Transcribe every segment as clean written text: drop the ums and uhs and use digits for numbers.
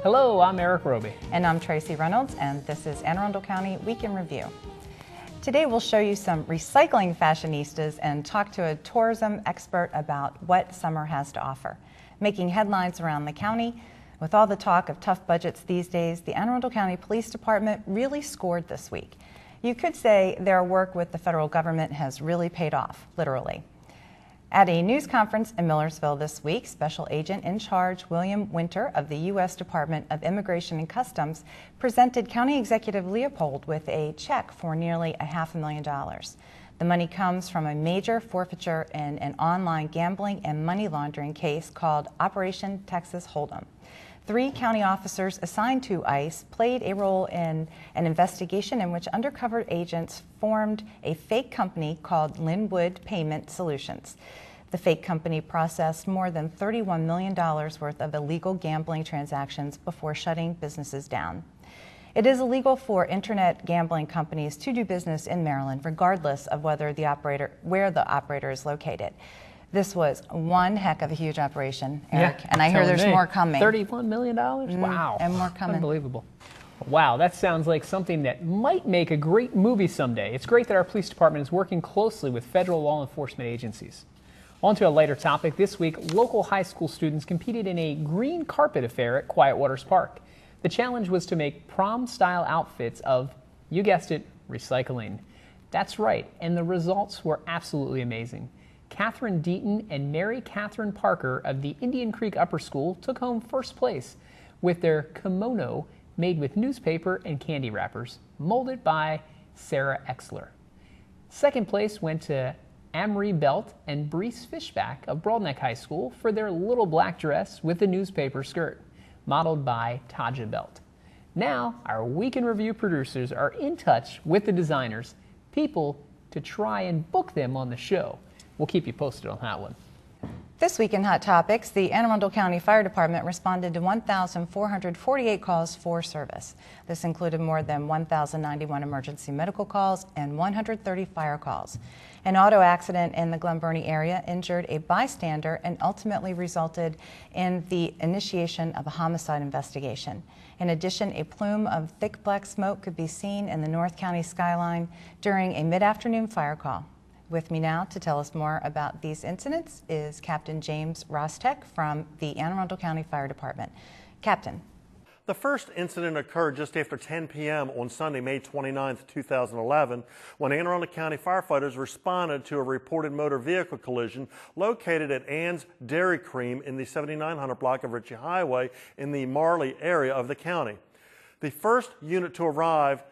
Hello, I'm Erik Robey. And I'm Tracie Reynolds, and this is Anne Arundel County Week in Review. Today we'll show you some recycling fashionistas and talk to a tourism expert about what summer has to offer. Making headlines around the county, with all the talk of tough budgets these days, the Anne Arundel County Police Department really scored this week. You could say their work with the federal government has really paid off, literally. At a news conference in Millersville this week, Special Agent in Charge William Winter of the US Department of Immigration and Customs presented County Executive Leopold with a check for nearly $500,000. The money comes from a major forfeiture in an online gambling and money laundering case called Operation Texas Hold'em. 3 county officers assigned to ICE played a role in an investigation in which undercover agents formed a fake company called Linwood Payment Solutions. The fake company processed more than $31 million worth of illegal gambling transactions before shutting businesses down. It is illegal for internet gambling companies to do business in Maryland, regardless of where the operator is located. This was one heck of a huge operation, Erik, and I hear there's more coming. $31 million? Wow. And more coming. Unbelievable. Wow, that sounds like something that might make a great movie someday. It's great that our police department is working closely with federal law enforcement agencies. On to a lighter topic. This week, local high school students competed in a green carpet affair at Quiet Waters Park. The challenge was to make prom-style outfits of, you guessed it, recycling. That's right, and the results were absolutely amazing. Catherine Deaton and Mary Catherine Parker of the Indian Creek Upper School took home first place with their kimono made with newspaper and candy wrappers, molded by Sarah Exler. Second place went to Amory Belt and Brees Fishback of Broadneck High School for their little black dress with the newspaper skirt, modeled by Taja Belt. Now, our Week in Review producers are in touch with the designers, people to try and book them on the show. We'll keep you posted on that one. This week in Hot Topics, the Anne Arundel County Fire Department responded to 1,448 calls for service. This included more than 1,091 emergency medical calls and 130 fire calls. An auto accident in the Glen Burnie area injured a bystander and ultimately resulted in the initiation of a homicide investigation. In addition, a plume of thick black smoke could be seen in the North County skyline during a mid-afternoon fire call. With me now to tell us more about these incidents is Captain James Rostek from the Anne Arundel County Fire Department. Captain. The first incident occurred just after 10 p.m. on Sunday, May 29, 2011, when Anne Arundel County firefighters responded to a reported motor vehicle collision located at Ann's Dairy Cream in the 7900 block of Ritchie Highway in the Marley area of the county. The first unit to arrive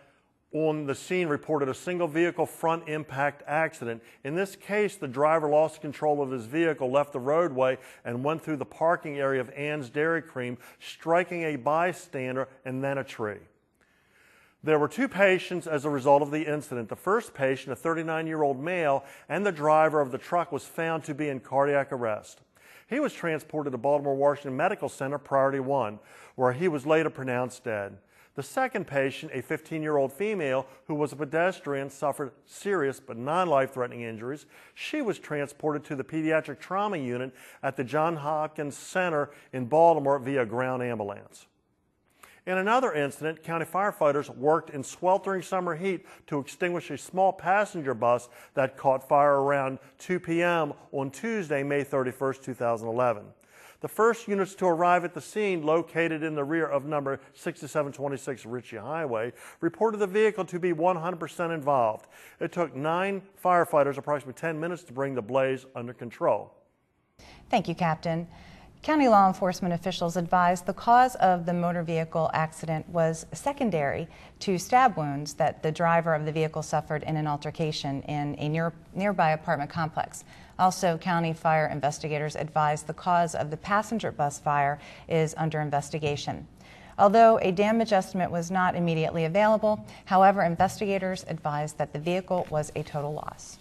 on the scene reported a single vehicle front impact accident. In this case, the driver lost control of his vehicle, left the roadway, and went through the parking area of Ann's Dairy Cream, striking a bystander and then a tree. There were 2 patients as a result of the incident. The first patient, a 39-year-old male, and the driver of the truck was found to be in cardiac arrest. He was transported to Baltimore Washington Medical Center, Priority 1, where he was later pronounced dead. The second patient, a 15-year-old female who was a pedestrian, suffered serious but non-life-threatening injuries. She was transported to the pediatric trauma unit at the Johns Hopkins Center in Baltimore via ground ambulance. In another incident, county firefighters worked in sweltering summer heat to extinguish a small passenger bus that caught fire around 2 p.m. on Tuesday, May 31, 2011. The first units to arrive at the scene, located in the rear of number 6726 Ritchie Highway, reported the vehicle to be 100% involved. It took 9 firefighters approximately 10 minutes to bring the blaze under control. Thank you, Captain. County law enforcement officials advised the cause of the motor vehicle accident was secondary to stab wounds that the driver of the vehicle suffered in an altercation in a nearby apartment complex. Also, county fire investigators advised the cause of the passenger bus fire is under investigation. Although a damage estimate was not immediately available, however, investigators advised that the vehicle was a total loss.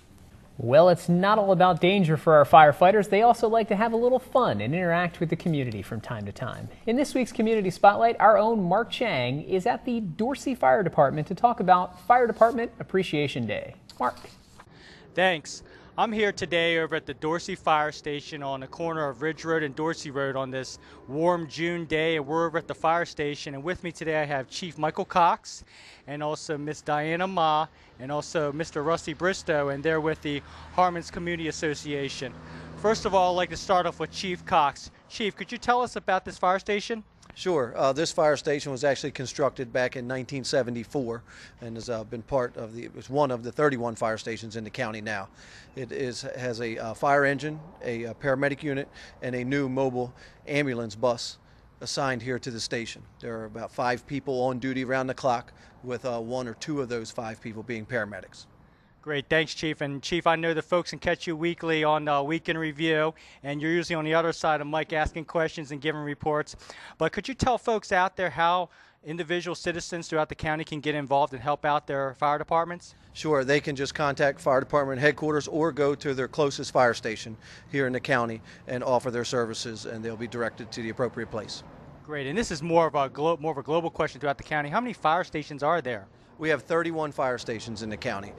Well, it's not all about danger for our firefighters. They also like to have a little fun and interact with the community from time to time. In this week's Community Spotlight, our own Mark Chang is at the Dorsey Fire Department to talk about Fire Department Appreciation Day. Mark. Thanks. I'm here today over at the Dorsey Fire Station on the corner of Ridge Road and Dorsey Road on this warm June day, and we're over at the fire station. And with me today I have Chief Michael Cox and also Miss Diana Ma and also Mr. Rusty Bristow, and they're with the Harmon's Community Association. First of all, I'd like to start off with Chief Cox. Chief, could you tell us about this fire station? Sure. This fire station was actually constructed back in 1974 and has been part of it was one of the 31 fire stations in the county now. It has a fire engine, a paramedic unit, and a new mobile ambulance bus assigned here to the station. There are about 5 people on duty around the clock, with 1 or 2 of those 5 people being paramedics. Great, thanks, Chief. And Chief, I know the folks can catch you weekly on Week in Review, and you're usually on the other side of Mike asking questions and giving reports. But could you tell folks out there how individual citizens throughout the county can get involved and help out their fire departments? Sure, they can just contact fire department headquarters or go to their closest fire station here in the county and offer their services, and they'll be directed to the appropriate place. Great, and this is more of a global question throughout the county. How many fire stations are there? We have 31 fire stations in the county.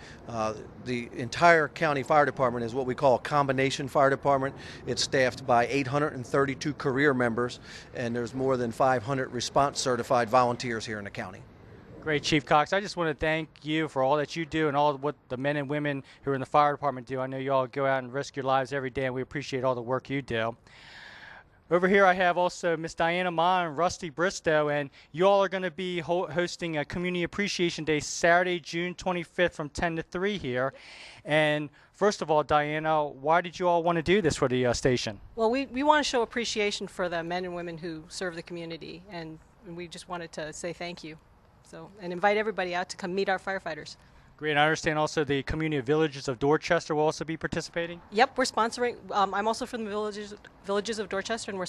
The entire county fire department is what we call a combination fire department. It's staffed by 832 career members, and there's more than 500 response certified volunteers here in the county. Great, Chief Cox. I just want to thank you for all that you do and all what the men and women who are in the fire department do. I know you all go out and risk your lives every day, and we appreciate all the work you do. Over here I have also Miss Diana Ma and Rusty Bristow, and you all are going to be hosting a Community Appreciation Day Saturday, June 25th from 10 to 3 here. And first of all, Diana, why did you all want to do this for the station? Well, we want to show appreciation for the men and women who serve the community, and we just wanted to say thank you. And invite everybody out to come meet our firefighters. Great. I understand also the Community Villages of Dorchester will also be participating? Yep, we're sponsoring. I'm also from the Villages of Dorchester, and we're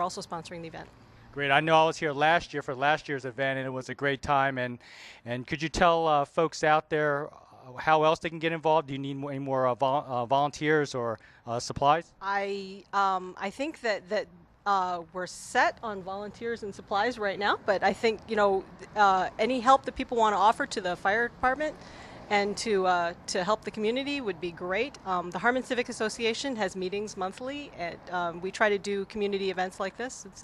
also sponsoring the event. Great. I know I was here last year for last year's event, and it was a great time. And could you tell folks out there how else they can get involved? Do you need any more volunteers or supplies? I think that we're set on volunteers and supplies right now, but I think any help that people want to offer to the fire department and to help the community would be great. The Harmon Civic Association has meetings monthly, and we try to do community events like this. And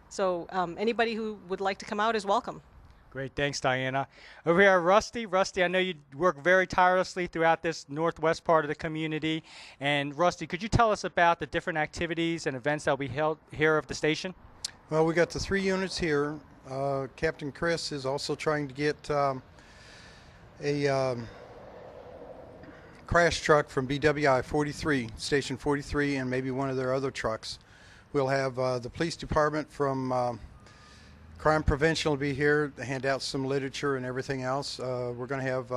so anybody who would like to come out is welcome. Great, thanks, Diana. Over here, Rusty. Rusty, I know you work very tirelessly throughout this northwest part of the community. And Rusty, could you tell us about the different activities and events that will be held here at the station? Well, we got the 3 units here. Captain Chris is also trying to get a crash truck from BWI 43, Station 43, and maybe one of their other trucks. We'll have the police department from Crime Prevention will be here to hand out some literature and everything else. We're going to have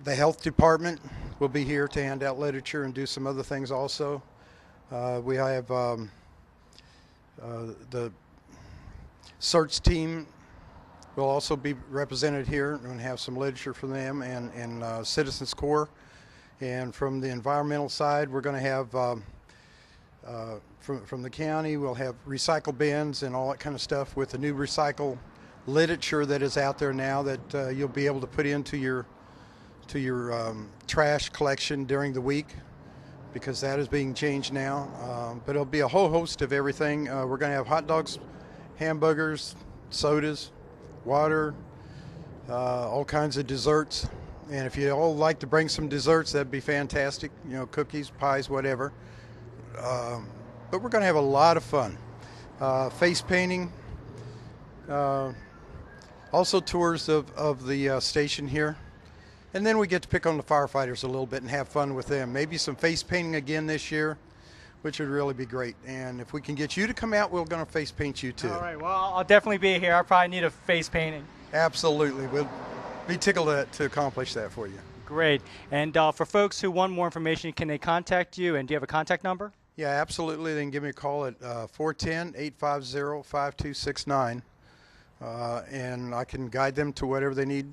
the health department will be here to hand out literature and do some other things also. We have the search team will also be represented here and have some literature from them, and Citizens Corps. And from the environmental side, we're going to have from the county, we'll have recycle bins and all that kind of stuff with the new recycle literature that is out there now that you'll be able to put into your trash collection during the week, because that is being changed now. But it'll be a whole host of everything. We're going to have hot dogs, hamburgers, sodas, water, all kinds of desserts. And if you all like to bring some desserts, that'd be fantastic. Cookies, pies, whatever. But we're going to have a lot of fun. Face painting, also tours of the station here. And then we get to pick on the firefighters a little bit and have fun with them. Maybe some face painting again this year, which would really be great. And if we can get you to come out, we're going to face paint you too. All right, well, I'll definitely be here. I probably need a face painting. Absolutely. We'll be tickled to accomplish that for you. Great. And for folks who want more information, can they contact you? And do you have a contact number? Yeah, absolutely. They can give me a call at 410-850-5269, and I can guide them to whatever they need,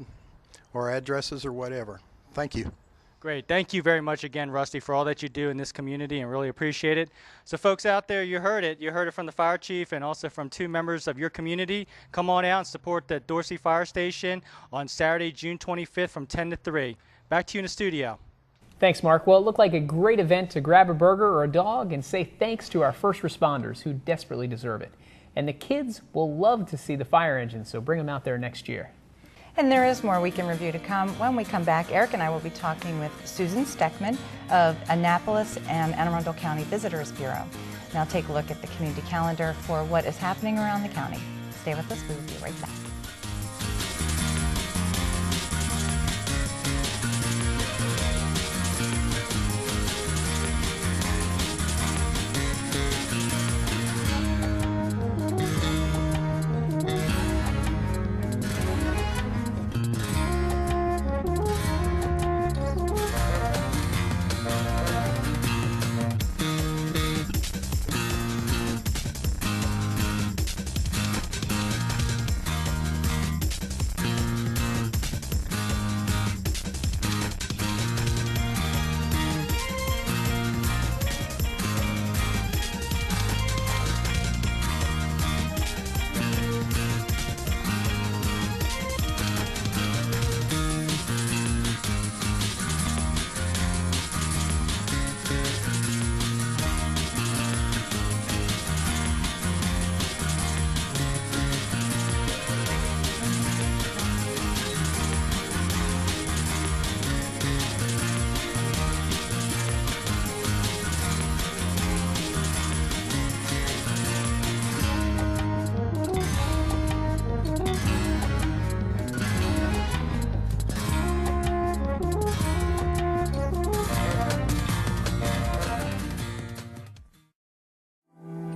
or addresses or whatever. Thank you. Great. Thank you very much again, Rusty, for all that you do in this community, and really appreciate it. So folks out there, you heard it. You heard it from the fire chief and also from 2 members of your community. Come on out and support the Dorsey Fire Station on Saturday, June 25th from 10 to 3. back to you in the studio. Thanks, Mark. Well, it looked like a great event to grab a burger or a dog and say thanks to our first responders who desperately deserve it. And the kids will love to see the fire engine, so bring them out there next year. And there is more Weekend Review to come. When we come back, Erik and I will be talking with Susan Steckman of Annapolis and Anne Arundel County Visitors Bureau. Now take a look at the community calendar for what is happening around the county. Stay with us. We will be right back.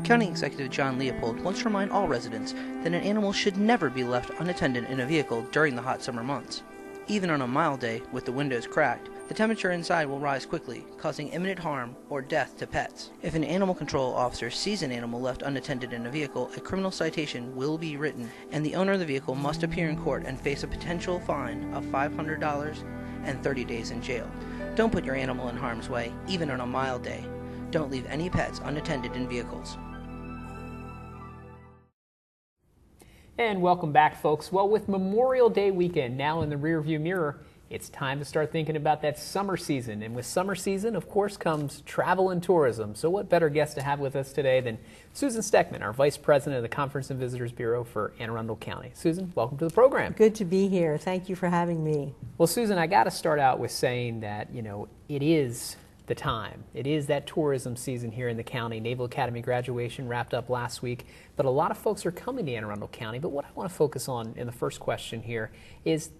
County Executive John Leopold wants to remind all residents that an animal should never be left unattended in a vehicle during the hot summer months. Even on a mild day with the windows cracked, the temperature inside will rise quickly, causing imminent harm or death to pets. If an animal control officer sees an animal left unattended in a vehicle, a criminal citation will be written, and the owner of the vehicle must appear in court and face a potential fine of $500 and 30 days in jail. Don't put your animal in harm's way, even on a mild day. Don't leave any pets unattended in vehicles. And welcome back, folks. Well, with Memorial Day weekend now in the rearview mirror, it's time to start thinking about that summer season. And with summer season, of course, comes travel and tourism. So what better guest to have with us today than Susan Steckman, our Vice President of the Conference and Visitors Bureau for Anne Arundel County. Susan, welcome to the program. Good to be here. Thank you for having me. Well, Susan, I got to start out with saying that, it is the time. It is that tourism season here in the county. Naval Academy graduation wrapped up last week, but a lot of folks are coming to Anne Arundel County. But what I want to focus on in the first question here is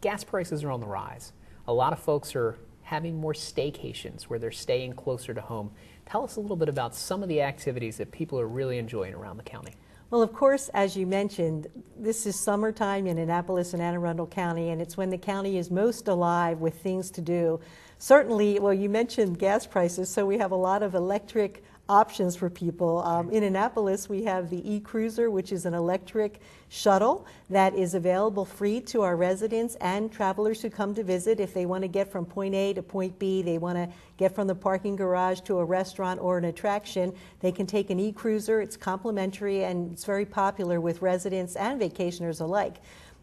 gas prices are on the rise. A lot of folks are having more staycations where they're staying closer to home. Tell us a little bit about some of the activities that people are really enjoying around the county. Well, of course, as you mentioned, this is summertime in Annapolis and Anne Arundel County, and it's when the county is most alive with things to do. Certainly, well, you mentioned gas prices, so we have a lot of electric options for people. In Annapolis, we have the e-Cruiser, which is an electric shuttle that is available free to our residents and travelers who come to visit. If they want to get from point A to point B, they want to get from the parking garage to a restaurant or an attraction, they can take an e-Cruiser. It's complimentary and it's very popular with residents and vacationers alike.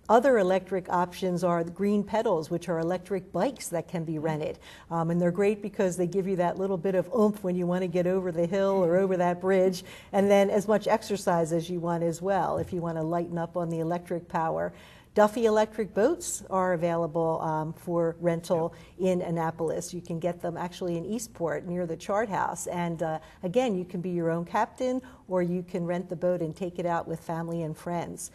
Other electric options are the green pedals, which are electric bikes that can be rented. And they're great because they give you that little bit of oomph when you want to get over the hill or over that bridge, and then as much exercise as you want as well, if you want to lighten up on the electric power. Duffy electric boats are available for rental in Annapolis. You can get them actually in Eastport near the Chart House. And again, you can be your own captain, or you can rent the boat and take it out with family and friends.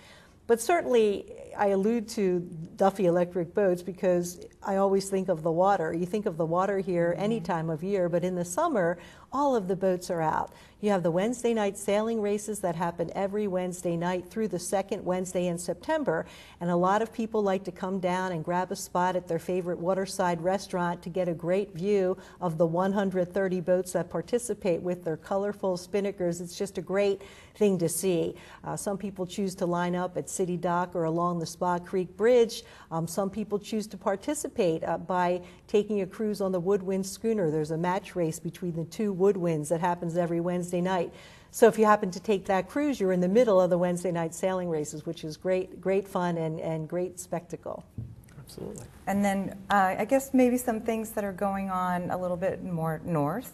But certainly, I allude to Duffy electric boats because I always think of the water. You think of the water here any time of year, but in the summer, all of the boats are out. You have the Wednesday night sailing races that happen every Wednesday night through the second Wednesday in September, and a lot of people like to come down and grab a spot at their favorite waterside restaurant to get a great view of the 130 boats that participate with their colorful spinnakers. It's just a great thing to see. Some people choose to line up at City Dock or along the Spa Creek Bridge. Some people choose to participate by taking a cruise on the Woodwind schooner. There's a match race between the two Woodwinds that happens every Wednesday night. So if you happen to take that cruise, you're in the middle of the Wednesday night sailing races, which is great fun and great spectacle. Absolutely. And then I guess maybe some things that are going on a little bit more north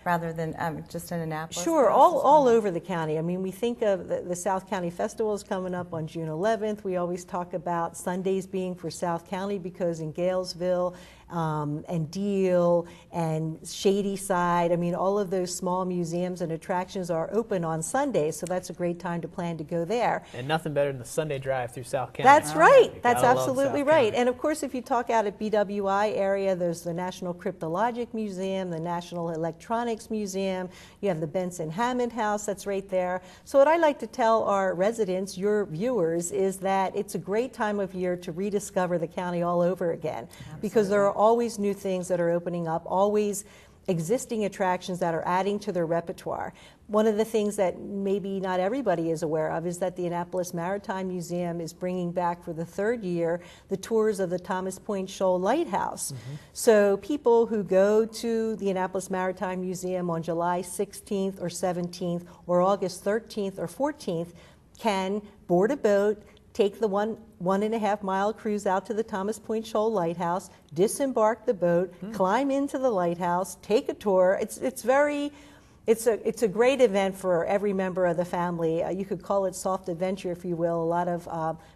rather than just in Annapolis. Sure, all over the county. I mean, we think of the South County Festival is coming up on June 11th. We always talk about Sundays being for South County because in Galesville and Deal and Shady Side, I mean, all of those small museums and attractions are open on Sundays, so that's a great time to plan to go there. And nothing better than the Sunday drive through South County. That's right. You That's gotta love absolutely South right. County. And of course, if you talk out at BWI area, there's the National Cryptologic Museum, the National Electronics Museum, you have the Benson Hammond House that's right there. So what I like to tell our residents, your viewers, is that it's a great time of year to rediscover the county all over again. Absolutely. Because there are always new things that are opening up, always existing attractions that are adding to their repertoire. One of the things that maybe not everybody is aware of is that the Annapolis Maritime Museum is bringing back for the 3rd year the tours of the Thomas Point Shoal Lighthouse. So people who go to the Annapolis Maritime Museum on July 16th or 17th or August 13th or 14th can board a boat, take the 1.5 mile cruise out to the Thomas Point Shoal Lighthouse, disembark the boat, climb into the lighthouse, take a tour. It's a great event for every member of the family. You could call it soft adventure, if you will. A lot of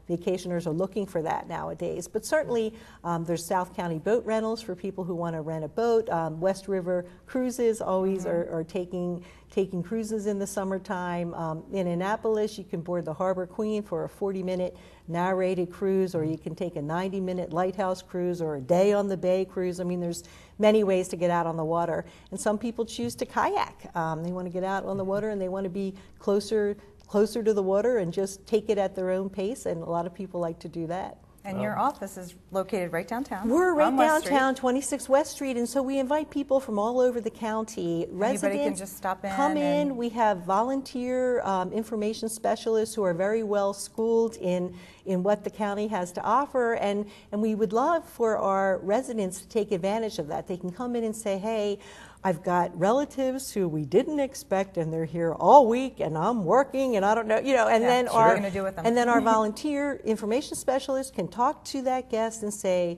vacationers are looking for that nowadays. But certainly there's South County boat rentals for people who want to rent a boat. West River Cruises always are taking cruises in the summertime. In Annapolis, you can board the Harbor Queen for a 40-minute narrated cruise, or you can take a 90-minute lighthouse cruise or a day on the bay cruise. I mean, there's many ways to get out on the water. And some people choose to kayak. They want to get out on the water and they want to be closer to the water and just take it at their own pace, and a lot of people like to do that. And your office is located right downtown. We're right on West downtown, Street. 26 West Street, and so we invite people from all over the county. Anybody can just stop in. Come in. and- We have volunteer information specialists who are very well schooled in what the county has to offer, and we would love for our residents to take advantage of that. They can come in and say, hey, I've got relatives who we didn't expect, and they're here all week, and I'm working, and I don't know, and Yeah, then what are you gonna do with them? and then our volunteer information specialist can talk to that guest and say,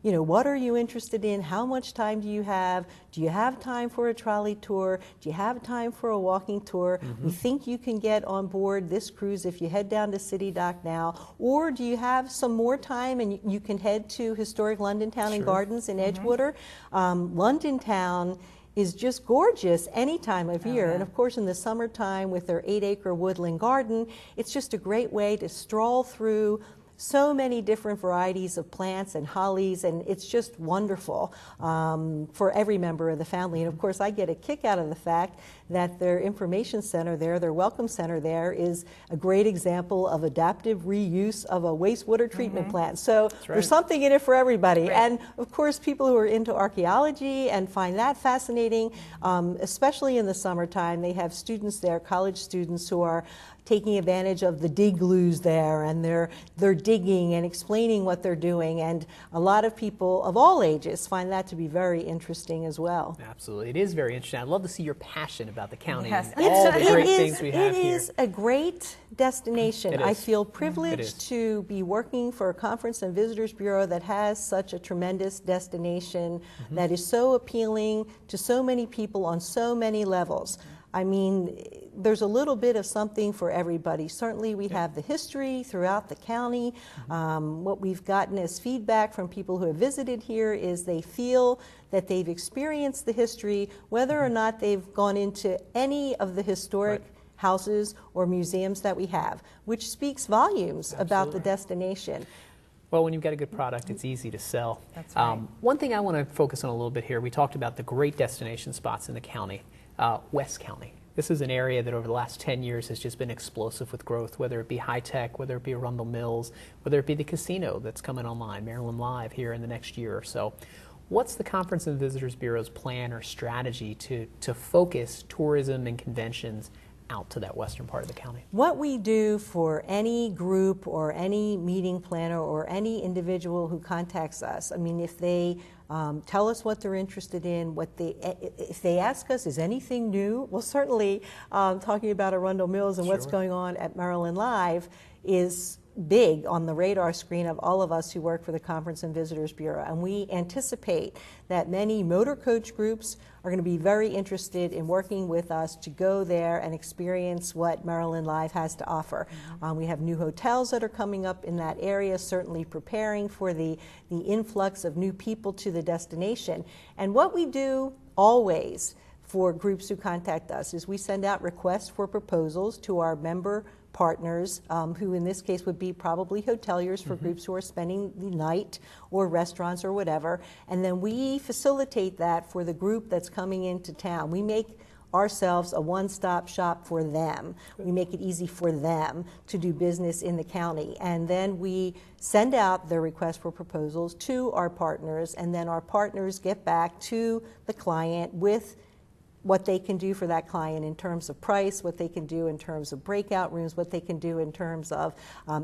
what are you interested in? How much time do you have? Do you have time for a trolley tour? Do you have time for a walking tour? We think you can get on board this cruise if you head down to City Dock now. Or do you have some more time and you can head to historic London Town and Gardens in Edgewater? London Town is just gorgeous any time of year. And of course in the summertime with their 8-acre woodland garden, it's just a great way to stroll through so many different varieties of plants and hollies, and it's just wonderful for every member of the family. And of course I get a kick out of the fact that their information center there, their welcome center there, is a great example of adaptive reuse of a wastewater treatment plant. So there's something in it for everybody. And of course people who are into archaeology and find that fascinating, especially in the summertime, they have students there, college students, who are taking advantage of the digloos there, and they're digging and explaining what they're doing, and a lot of people of all ages find that to be very interesting as well. Absolutely. It is very interesting. I'd love to see your passion about the county Yes. and all the great things we have It here. is a great destination. It I is. feel It privileged is. to be working for a Conference and Visitors Bureau that has such a tremendous destination that is so appealing to so many people on so many levels. I mean, there's a little bit of something for everybody. Certainly we have the history throughout the county. What we've gotten as feedback from people who have visited here is they feel that they've experienced the history, whether or not they've gone into any of the historic houses or museums that we have, which speaks volumes about the destination. Well, when you've got a good product, it's easy to sell. That's right. One thing I want to focus on a little bit here, we talked about the great destination spots in the county. West County. This is an area that over the last 10 years has just been explosive with growth, whether it be high tech, whether it be Arundel Mills, whether it be the casino that's coming online, Maryland Live, here in the next year or so. What's the Conference and Visitors Bureau's plan or strategy to focus tourism and conventions out to that western part of the county? What we do for any group or any meeting planner or any individual who contacts us, I mean, if they tell us what they're interested in, if they ask us, is anything new? Well, certainly talking about Arundel Mills and what's going on at Maryland Live is big on the radar screen of all of us who work for the Conference and Visitors Bureau, and we anticipate that many motor coach groups are going to be very interested in working with us to go there and experience what Maryland Live has to offer. We have new hotels that are coming up in that area, certainly preparing for the influx of new people to the destination. And what we do always for groups who contact us is we send out requests for proposals to our member partners, who in this case would be probably hoteliers for groups who are spending the night, or restaurants or whatever, and then we facilitate that for the group that's coming into town. We make ourselves a one-stop shop for them. We make it easy for them to do business in the county, and then we send out their request for proposals to our partners, and then our partners get back to the client with what they can do for that client in terms of price, what they can do in terms of breakout rooms, what they can do in terms of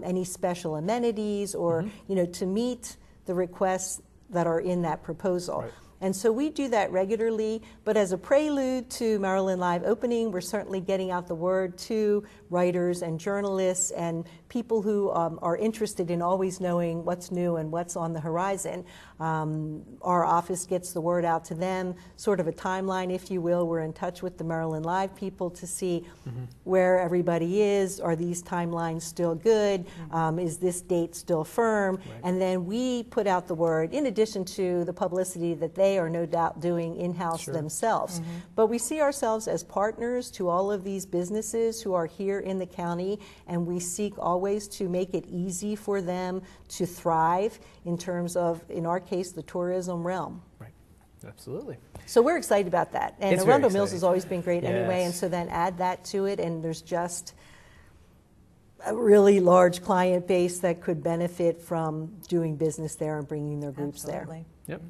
any special amenities, or to meet the requests that are in that proposal. Right. And so we do that regularly, but as a prelude to Maryland Live opening, we're certainly getting out the word to writers and journalists and people who are interested in always knowing what's new and what's on the horizon. Our office gets the word out to them, sort of a timeline, if you will. We're in touch with the Maryland Live people to see where everybody is. Are these timelines still good? Is this date still firm? Right. And then we put out the word, in addition to the publicity that they are no doubt doing in-house themselves. But we see ourselves as partners to all of these businesses who are here in the county, and we seek always to make it easy for them to thrive in terms of, in our case, the tourism realm. Right. Absolutely. So we're excited about that. And It's very Arundel Mills exciting. has always been great anyway, and so then add that to it, and there's just a really large client base that could benefit from doing business there and bringing their groups Absolutely. there. Yep.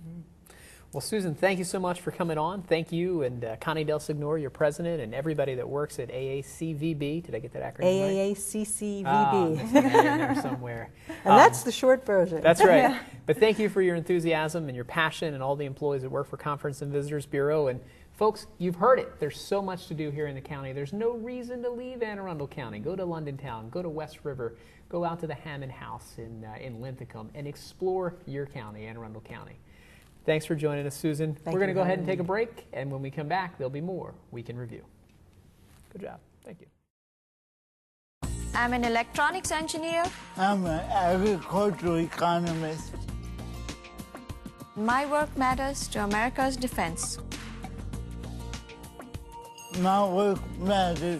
Well, Susan, thank you so much for coming on. Thank you, and Connie Del Signore, your president, and everybody that works at AACVB. Did I get that acronym right? AACCVB. It's in there somewhere. And that's the short version. That's right. But thank you for your enthusiasm and your passion, and all the employees that work for Conference and Visitors Bureau. And folks, you've heard it. There's so much to do here in the county. There's no reason to leave Anne Arundel County. Go to London Town, go to West River, go out to the Hammond House in Linthicum, and explore your county, Anne Arundel County. Thanks for joining us, Susan. We're going to go ahead and take a break, and when we come back, there'll be more Week in Review. Good job. Thank you. I'm an electronics engineer. I'm an agricultural economist. My work matters to America's defense. My work matters.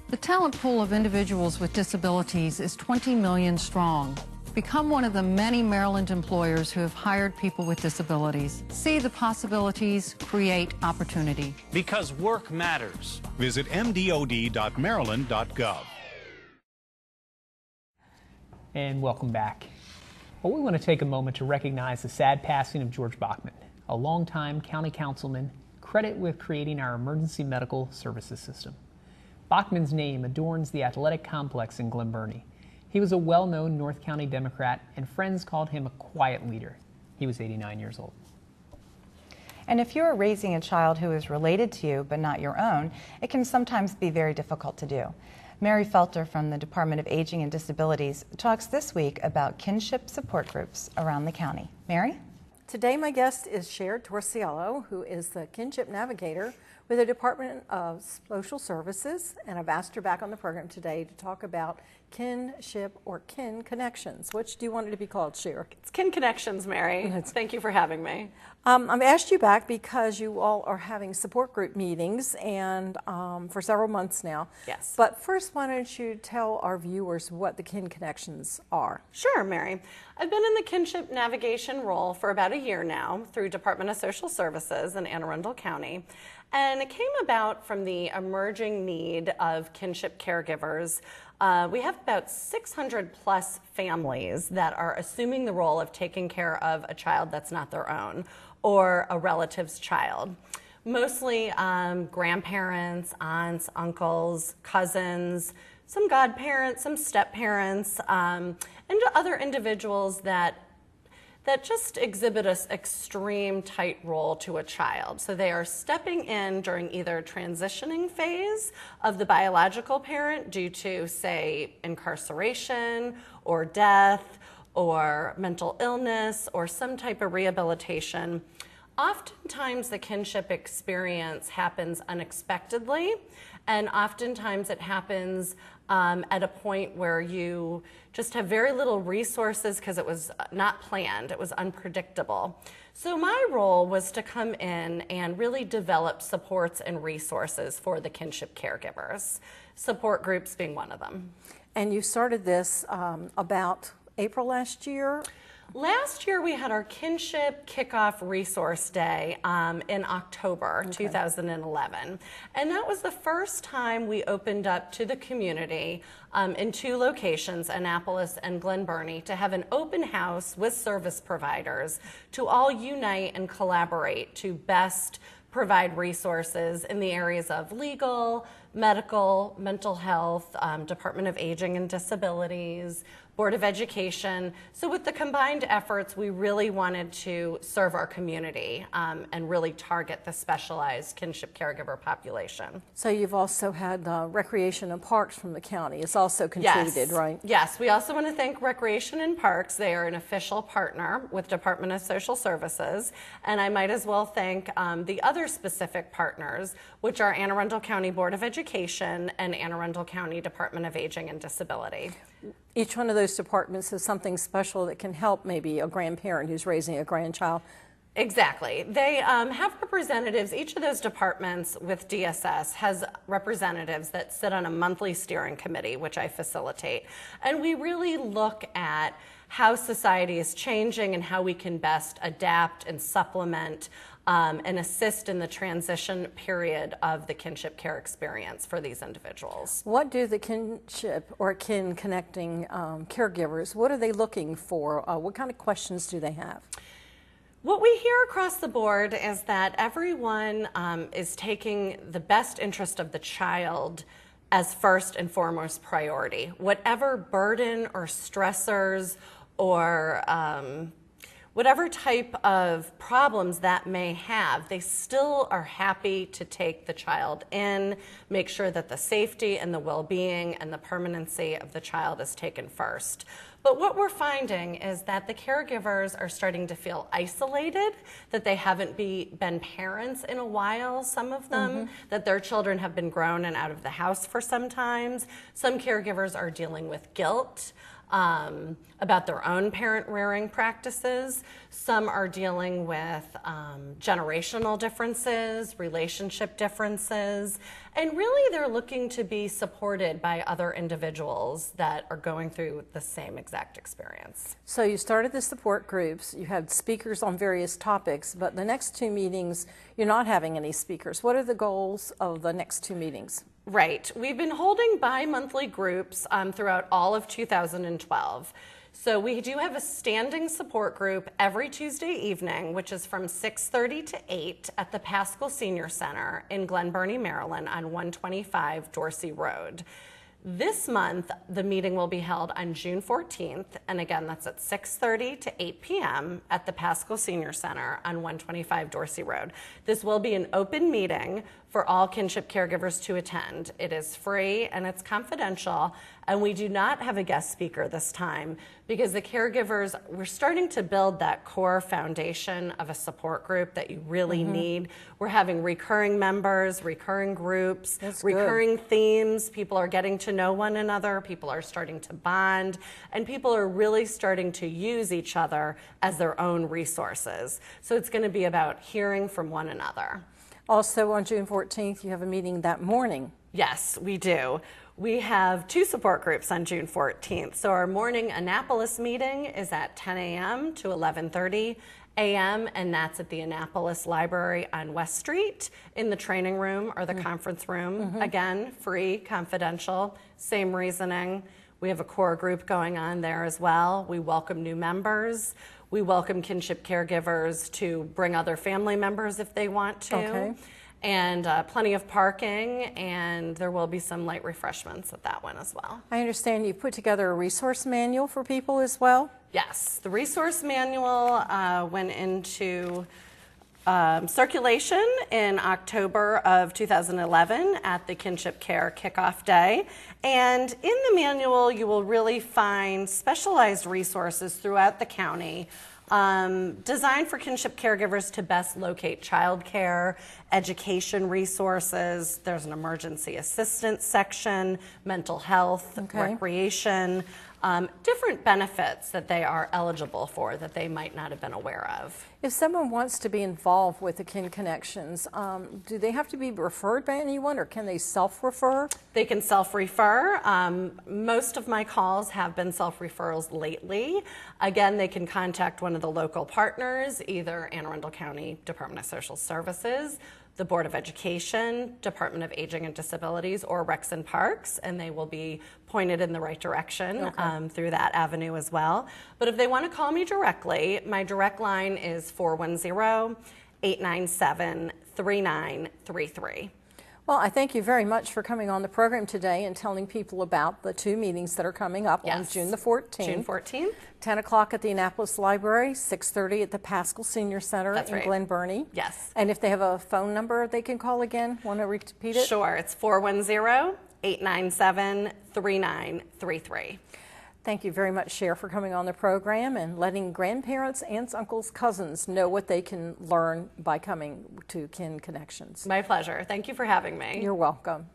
The talent pool of individuals with disabilities is 20 million strong. Become one of the many Maryland employers who have hired people with disabilities. See the possibilities, create opportunity. Because work matters. Visit mdod.maryland.gov. And welcome back. Well, we want to take a moment to recognize the sad passing of George Bachman, a longtime county councilman credited with creating our emergency medical services system. Bachman's name adorns the athletic complex in Glen Burnie. He was a well-known North County Democrat, and friends called him a quiet leader. He was 89 years old. And if you're raising a child who is related to you but not your own, it can sometimes be very difficult to do. Mary Felter from the Department of Aging and Disabilities talks this week about kinship support groups around the county. Mary? Today my guest is Cher Torciello, who is the Kinship Navigator with the Department of Social Services, and I've asked her back on the program today to talk about kinship or kin connections. Which do you want it to be called, Cher? It's Kin Connections, Mary. Thank you for having me. I've asked you back because you all are having support group meetings and for several months now. Yes. But first, why don't you tell our viewers what the Kin Connections are? Sure, Mary. I've been in the kinship navigation role for about a year now through Department of Social Services in Anne Arundel County. And it came about from the emerging need of kinship caregivers. We have about 600 plus families that are assuming the role of taking care of a child that's not their own or a relative's child. Mostly grandparents, aunts, uncles, cousins, some godparents, some step-parents, and other individuals that just exhibit an extreme tight role to a child. So they are stepping in during either transitioning phase of the biological parent due to, say, incarceration or death or mental illness or some type of rehabilitation, oftentimes the kinship experience happens unexpectedly, and oftentimes it happens at a point where you just have very little resources because it was not planned, it was unpredictable. So my role was to come in and really develop supports and resources for the kinship caregivers, support groups being one of them. And you started this about April last year? Last year we had our Kinship Kickoff Resource Day in October 2011. And that was the first time we opened up to the community in 2 locations, Annapolis and Glen Burnie, to have an open house with service providers to all unite and collaborate to best provide resources in the areas of legal, medical, mental health, Department of Aging and Disabilities, Board of Education. So with the combined efforts, we really wanted to serve our community and really target the specialized kinship caregiver population. So you've also had Recreation and Parks from the county. It's also contributed, right? Yes, we also want to thank Recreation and Parks. They are an official partner with Department of Social Services. And I might as well thank the other specific partners, which are Anne Arundel County Board of Education and Anne Arundel County Department of Aging and Disability. Each one of those departments has something special that can help maybe a grandparent who's raising a grandchild. Exactly. They have representatives. Each of those departments with DSS has representatives that sit on a monthly steering committee, which I facilitate. And we really look at how society is changing and how we can best adapt and supplement and assist in the transition period of the kinship care experience for these individuals. What do the kinship or kin connecting caregivers, what are they looking for? What kind of questions do they have? What we hear across the board is that everyone is taking the best interest of the child as first and foremost priority. Whatever burden or stressors or whatever type of problems that may have, they still are happy to take the child in, make sure that the safety and the well-being and the permanency of the child is taken first. But what we're finding is that the caregivers are starting to feel isolated, that they haven't been parents in a while, some of them, that their children have been grown and out of the house for some time. Some caregivers are dealing with guilt about their own parent rearing practices. Some are dealing with generational differences, relationship differences, and really they're looking to be supported by other individuals that are going through the same exact experience. So you started the support groups, you had speakers on various topics, but the next 2 meetings, you're not having any speakers. What are the goals of the next 2 meetings? Right. We've been holding bi-monthly groups throughout all of 2012. So we do have a standing support group every Tuesday evening, which is from 6:30 to 8 at the Paschal Senior Center in Glen Burnie, Maryland on 125 Dorsey Road. This month, the meeting will be held on June 14th, and again, that's at 6:30 to 8 p.m. at the Paschal Senior Center on 125 Dorsey Road. This will be an open meeting for all kinship caregivers to attend. It is free and it's confidential, and we do not have a guest speaker this time because the caregivers, we're starting to build that core foundation of a support group that you really need. We're having recurring members, recurring groups, recurring themes. People are getting to know one another, people are starting to bond, and people are really starting to use each other as their own resources. So it's going to be about hearing from one another. Also on June 14th, you have a meeting that morning. Yes, we do. We have 2 support groups on June 14th. So our morning Annapolis meeting is at 10 a.m. to 11:30 a.m. and that's at the Annapolis Library on West Street in the training room or the conference room. Again, free, confidential, same reasoning. We have a core group going on there as well. We welcome new members. We welcome kinship caregivers to bring other family members if they want to. And plenty of parking, and there will be some light refreshments at that one as well. I understand you put together a resource manual for people as well? Yes, the resource manual went into circulation in October of 2011 at the Kinship Care Kickoff Day. And in the manual, you will really find specialized resources throughout the county designed for kinship caregivers to best locate childcare, education resources. There's an emergency assistance section, mental health, recreation, different benefits that they are eligible for that they might not have been aware of. If someone wants to be involved with the Kin Connections, do they have to be referred by anyone, or can they self-refer? They can self-refer. Most of my calls have been self-referrals lately. Again, they can contact one of the local partners, either Anne Arundel County Department of Social Services, the Board of Education, Department of Aging and Disabilities, or Recs and Parks, and they will be pointed in the right direction through that avenue as well. But if they want to call me directly, my direct line is 410-897-3933. Well, I thank you very much for coming on the program today and telling people about the two meetings that are coming up on June the 14th. June 14th. 10 o'clock at the Annapolis Library, 6:30 at the Pascal Senior Center in Glen Burnie. Yes. And if they have a phone number they can call again, want to repeat it? Sure, it's 410-897-3933. Thank you very much, Cher, for coming on the program and letting grandparents, aunts, uncles, cousins know what they can learn by coming to Kin Connections. My pleasure. Thank you for having me. You're welcome.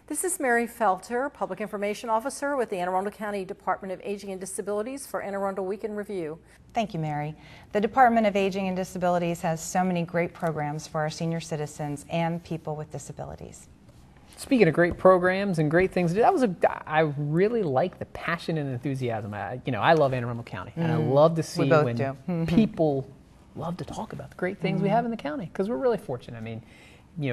This is Mary Felter, Public Information Officer with the Anne Arundel County Department of Aging and Disabilities for Anne Arundel Week in Review. Thank you, Mary. The Department of Aging and Disabilities has so many great programs for our senior citizens and people with disabilities. Speaking of great programs and great things, I really like the passion and enthusiasm. I love Anne Arundel County, and I love to see when people love to talk about the great things we have in the county, because we're really fortunate. I mean,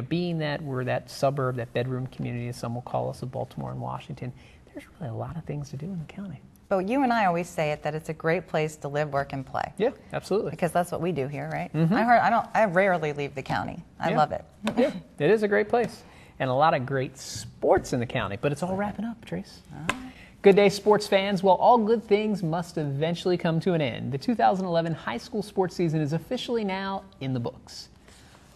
being that we're that suburb, that bedroom community, as some will call us, of Baltimore and Washington, there's really a lot of things to do in the county. But you and I always say it, that it's a great place to live, work, and play. Yeah, absolutely. Because that's what we do here, right? I rarely leave the county. I love it. Yeah, it is a great place. And a lot of great sports in the county, but it's all wrapping up, Trace. Good day, sports fans. Well, all good things must eventually come to an end. The 2011 high school sports season is officially now in the books.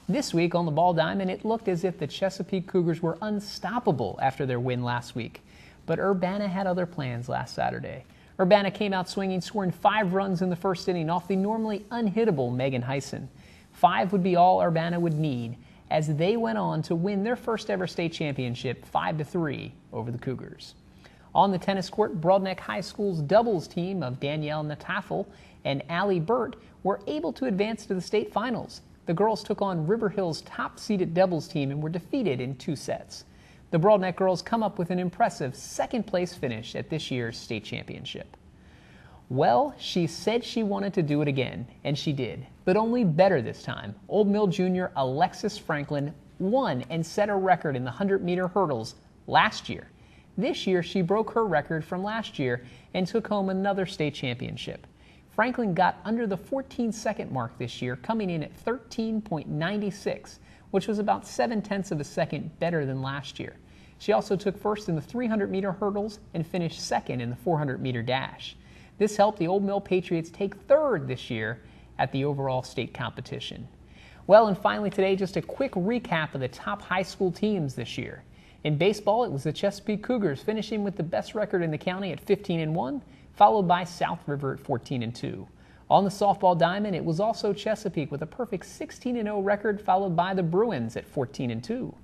This week on the Ball Diamond, it looked as if the Chesapeake Cougars were unstoppable after their win last week. But Urbana had other plans last Saturday. Urbana came out swinging, scoring 5 runs in the first inning off the normally unhittable Megan Heisen. 5 would be all Urbana would need, as they went on to win their first ever state championship 5-3 over the Cougars. On the tennis court, Broadneck High School's doubles team of Danielle Natafel and Allie Burt were able to advance to the state finals. The girls took on River Hill's top-seeded doubles team and were defeated in 2 sets. The Broadneck girls come up with an impressive second-place finish at this year's state championship. Well, she said she wanted to do it again, and she did, but only better this time. Old Mill junior Alexis Franklin won and set a record in the 100-meter hurdles last year. This year, she broke her record from last year and took home another state championship. Franklin got under the 14-second mark this year, coming in at 13.96, which was about 0.7 of a second better than last year. She also took first in the 300-meter hurdles and finished second in the 400-meter dash. This helped the Old Mill Patriots take third this year at the overall state competition. Well, and finally today, just a quick recap of the top high school teams this year. In baseball, it was the Chesapeake Cougars finishing with the best record in the county at 15-1, followed by South River at 14-2. On the softball diamond, it was also Chesapeake with a perfect 16-0 record, followed by the Bruins at 14-2.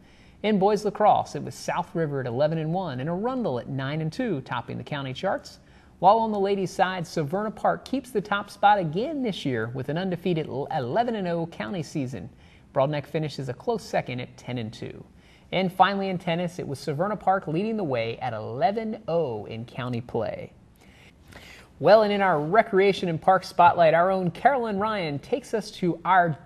In boys lacrosse, it was South River at 11-1 and Arundel at 9-2, topping the county charts. While on the ladies' side, Severna Park keeps the top spot again this year with an undefeated 11-0 county season. Broadneck finishes a close second at 10-2. And finally in tennis, it was Severna Park leading the way at 11-0 in county play. Well, and in our Recreation and Park Spotlight, our own Carolyn Ryan takes us to our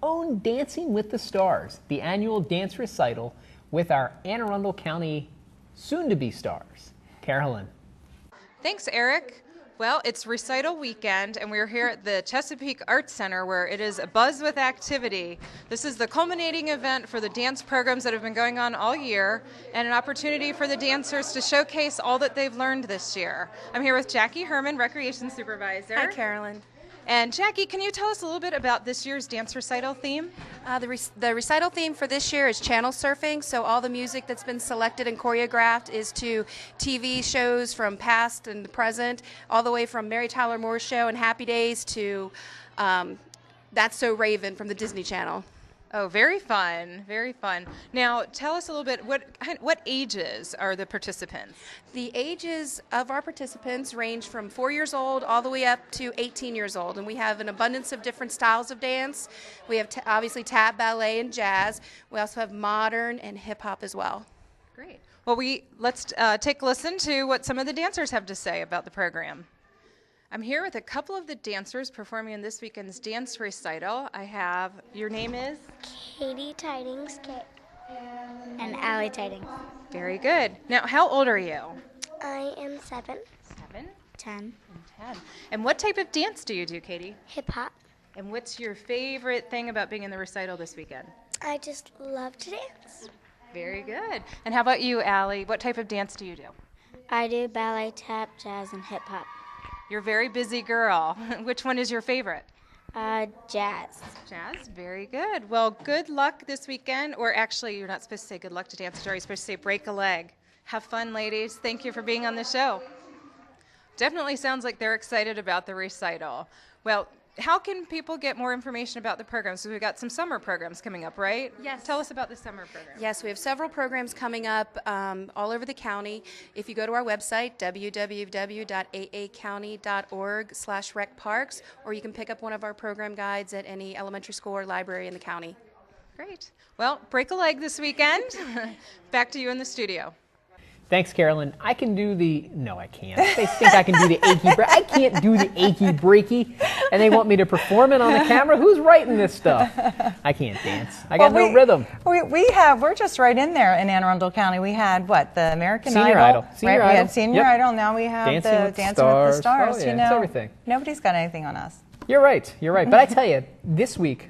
own Dancing with the Stars, the annual dance recital with our Anne Arundel County soon-to-be stars. Carolyn. Thanks, Erik. Well, it's recital weekend, and we're here at the Chesapeake Arts Center, where it is abuzz with activity. This is the culminating event for the dance programs that have been going on all year, and an opportunity for the dancers to showcase all that they've learned this year. I'm here with Jackie Herman, Recreation Supervisor. Hi, Carolyn. And Jackie, can you tell us a little bit about this year's dance recital theme? The recital theme for this year is channel surfing, so all the music that's been selected and choreographed is to TV shows from past and present, all the way from Mary Tyler Moore's show and Happy Days to That's So Raven from the Disney Channel. Oh, very fun, very fun. Now, tell us a little bit, what ages are the participants? The ages of our participants range from 4 years old all the way up to 18 years old, and we have an abundance of different styles of dance. We have obviously tap, ballet, and jazz. We also have modern and hip-hop as well. Great. Well, let's take a listen to what some of the dancers have to say about the program. I'm here with a couple of the dancers performing in this weekend's dance recital. Your name is? Katie Tidings, and Allie Tidings. Very good. Now, how old are you? I am 7. 7? 10. And 10. And what type of dance do you do, Katie? Hip hop. And what's your favorite thing about being in the recital this weekend? I just love to dance. Very good. And how about you, Allie? What type of dance do you do? I do ballet, tap, jazz, and hip hop. You're a very busy girl. Which one is your favorite? Jazz. Jazz, very good. Well, good luck this weekend. Or actually, you're not supposed to say good luck to dancers. You're supposed to say break a leg. Have fun, ladies. Thank you for being on the show. Definitely sounds like they're excited about the recital. Well, how can people get more information about the programs? So we've got some summer programs coming up, right? Yes. Tell us about the summer program. Yes, we have several programs coming up all over the county. If you go to our website, www.aacounty.org/recparks, or you can pick up one of our program guides at any elementary school or library in the county. Great. Well, break a leg this weekend. Back to you in the studio. Thanks, Carolyn. I can do no, I can't. They think I can do the achy breaky. I can't do the achy breaky, and they want me to perform it on the camera. Who's writing this stuff? I can't dance. I got no rhythm. We're just right in there in Anne Arundel County. We had the American Senior Idol. Senior Idol. We had Senior Idol. Now we have Dancing with Dancing Stars. with the Stars. Oh, yeah, it's everything. Nobody's got anything on us. You're right. You're right. But I tell you, this week,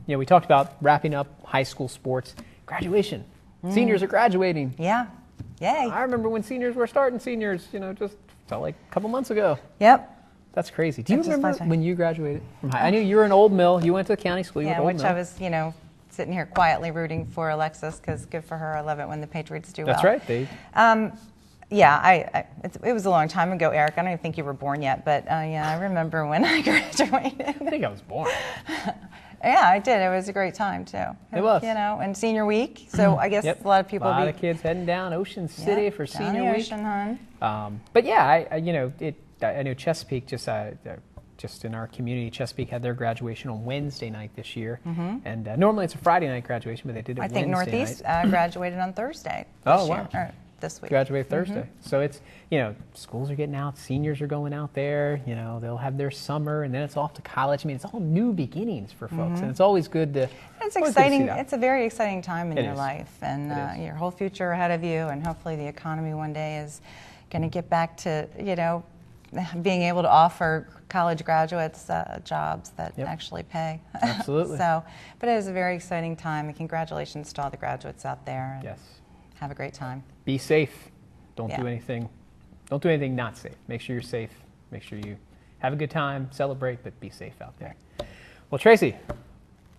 we talked about wrapping up high school sports, graduation. Seniors are graduating. Yeah. Yay. I remember when seniors were starting seniors, just felt like a couple months ago. Yep. That's crazy. Do you remember when you graduated from high? I knew you were in Old Mill. You went to the county school. You went to Old Mill. I was, sitting here quietly rooting for Alexis because good for her. I love it when the Patriots do well. That's right. It was a long time ago, Eric. I don't even think you were born yet, but I remember when I graduated. I think I was born. Yeah, I did. It was a great time too. It was. And senior week. So I guess a lot of people. A lot of kids heading down Ocean City for senior week. Ocean, hon. But yeah, I know Chesapeake just in our community. Chesapeake had their graduation on Wednesday night this year, and normally it's a Friday night graduation, but they did it Wednesday night. I think Northeast graduated on Thursday. Oh wow. This week. Graduate Thursday. So it's, schools are getting out, seniors are going out there, they'll have their summer, and then it's off to college. I mean, it's all new beginnings for folks, and it's always good to It's exciting. It's a very exciting time in your is. life, and your whole future ahead of you, and hopefully the economy one day is going to get back to, being able to offer college graduates jobs that actually pay. Absolutely. But it is a very exciting time, and congratulations to all the graduates out there. And yes. Have a great time. Be safe. Don't do anything not safe. Make sure you're safe. Make sure you have a good time, celebrate, but be safe out there. Well, Tracie,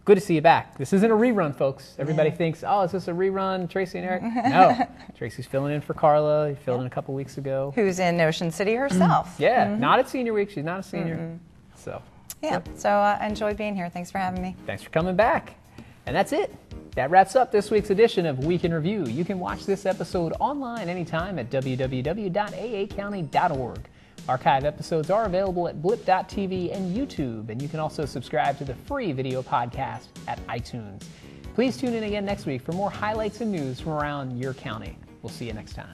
good to see you back. This isn't a rerun, folks. Everybody thinks, oh, is this a rerun, Tracie and Erik? No. Tracie's filling in for Carla. He filled in a couple weeks ago. Who's in Ocean City herself. Not at senior week. She's not a senior. So I enjoyed being here. Thanks for having me. Thanks for coming back. And that's it. That wraps up this week's edition of Week in Review. You can watch this episode online anytime at www.aacounty.org. Archive episodes are available at blip.tv and YouTube, and you can also subscribe to the free video podcast at iTunes. Please tune in again next week for more highlights and news from around your county. We'll see you next time.